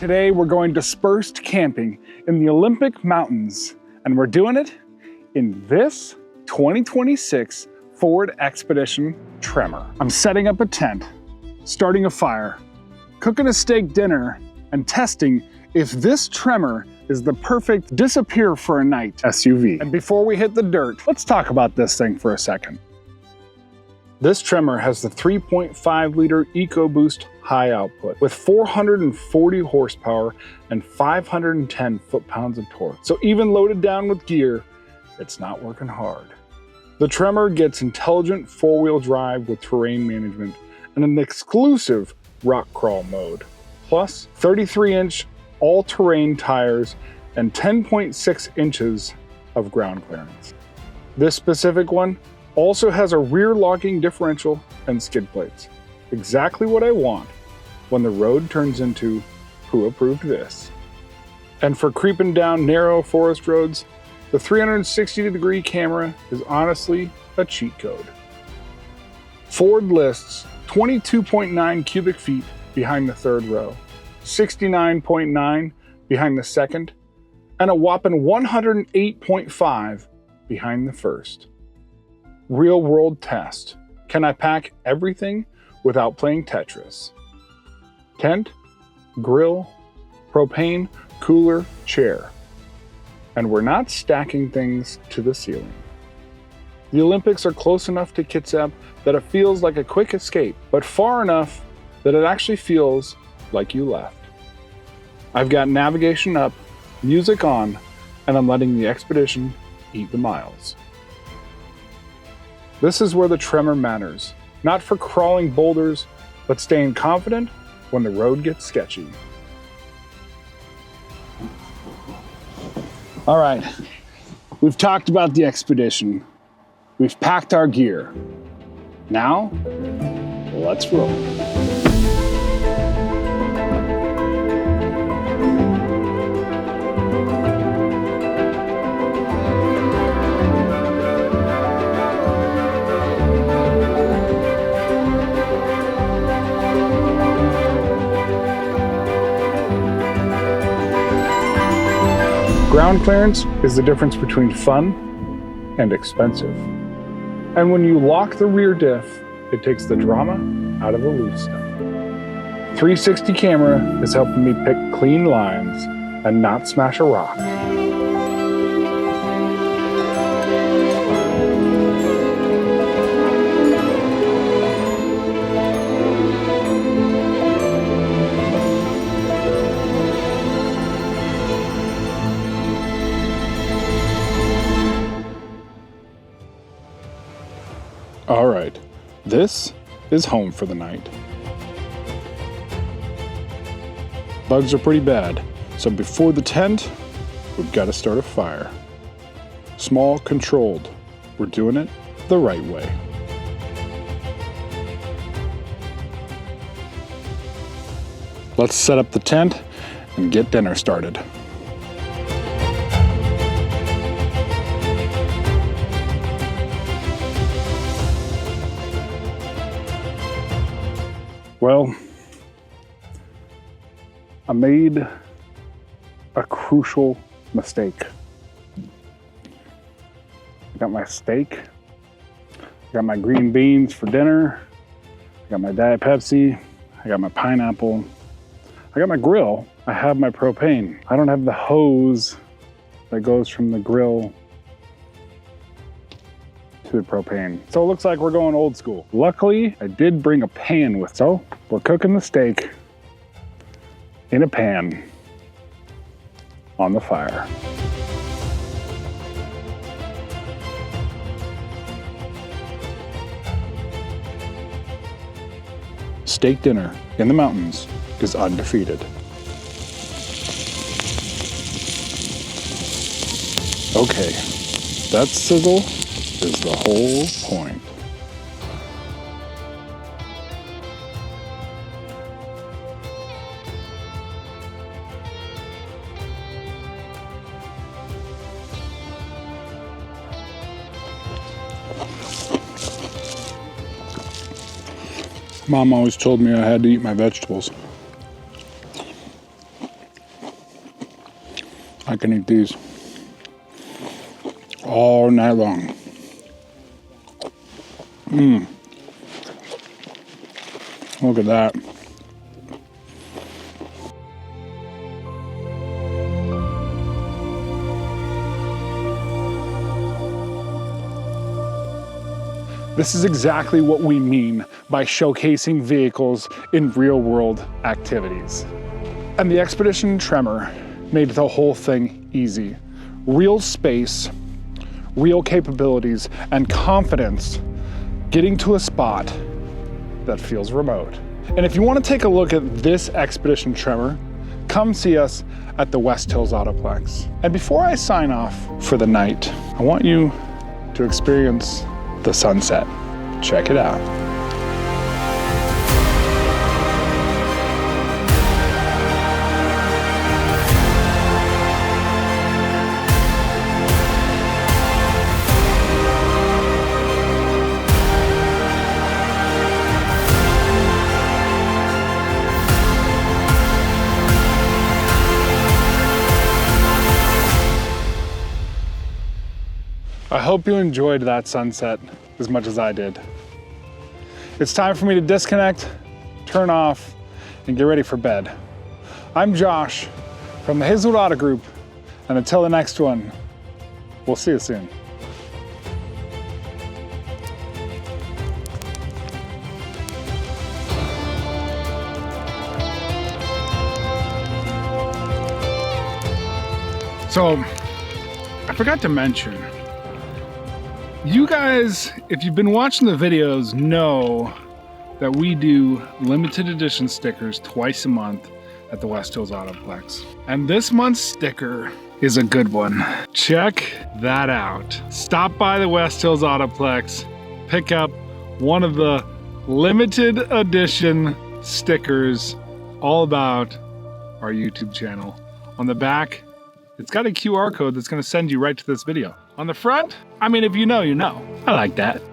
Today we're going dispersed camping in the Olympic Mountains, and we're doing it in this 2026 Ford Expedition Tremor. I'm setting up a tent, starting a fire, cooking a steak dinner, and testing if this Tremor is the perfect disappear for a night SUV. And before we hit the dirt, let's talk about this thing for a second. This Tremor has the 3.5 liter EcoBoost high output with 440 horsepower and 510 foot-pounds of torque. So even loaded down with gear, it's not working hard. The Tremor gets intelligent four-wheel drive with terrain management and an exclusive rock crawl mode, plus 33-inch all-terrain tires and 10.6 inches of ground clearance. This specific one also has a rear locking differential and skid plates. Exactly what I want when the road turns into who approved this. And for creeping down narrow forest roads, the 360-degree camera is honestly a cheat code. Ford lists 22.9 cubic feet behind the third row, 69.9 behind the second, and a whopping 108.5 behind the first. Real world test. Can I pack everything without playing Tetris? Tent, grill, propane, cooler, chair. And we're not stacking things to the ceiling. The Olympics are close enough to Kitsap that it feels like a quick escape, but far enough that it actually feels like you left. I've got navigation up, music on, and I'm letting the expedition eat the miles. This is where the Tremor matters, not for crawling boulders, but staying confident when the road gets sketchy. All right, we've talked about the expedition. We've packed our gear. Now, let's roll. Ground clearance is the difference between fun and expensive. And when you lock the rear diff, it takes the drama out of the loose stuff. 360 camera is helping me pick clean lines and not smash a rock. All right, this is home for the night. Bugs are pretty bad, so before the tent, we've got to start a fire. Small, controlled. We're doing it the right way. Let's set up the tent and get dinner started. Well, I made a crucial mistake. I got my steak, I got my green beans for dinner, I got my Diet Pepsi, I got my pineapple, I got my grill, I have my propane. I don't have the hose that goes from the grill to the propane. So it looks like we're going old school. Luckily, I did bring a pan with, so we're cooking the steak in a pan on the fire. Steak dinner in the mountains is undefeated. Okay, that sizzle is the whole point. Mom always told me I had to eat my vegetables. I can eat these all night long. Look at that. This is exactly what we mean by showcasing vehicles in real-world activities. And the Expedition Tremor made the whole thing easy. Real space, real capabilities, and confidence getting to a spot that feels remote. And if you want to take a look at this Expedition Tremor, come see us at the West Hills Autoplex. And before I sign off for the night, I want you to experience the sunset. Check it out. I hope you enjoyed that sunset as much as I did. It's time for me to disconnect, turn off, and get ready for bed. I'm Josh from the Hazelwood Auto Group, and until the next one, we'll see you soon. So, I forgot to mention, you guys, if you've been watching the videos, know that we do limited edition stickers twice a month at the West Hills Autoplex. And this month's sticker is a good one. Check that out. Stop by the West Hills Autoplex, pick up one of the limited edition stickers all about our YouTube channel. On the back, it's got a QR code that's gonna send you right to this video. On the front, I mean, if you know, you know. I like that.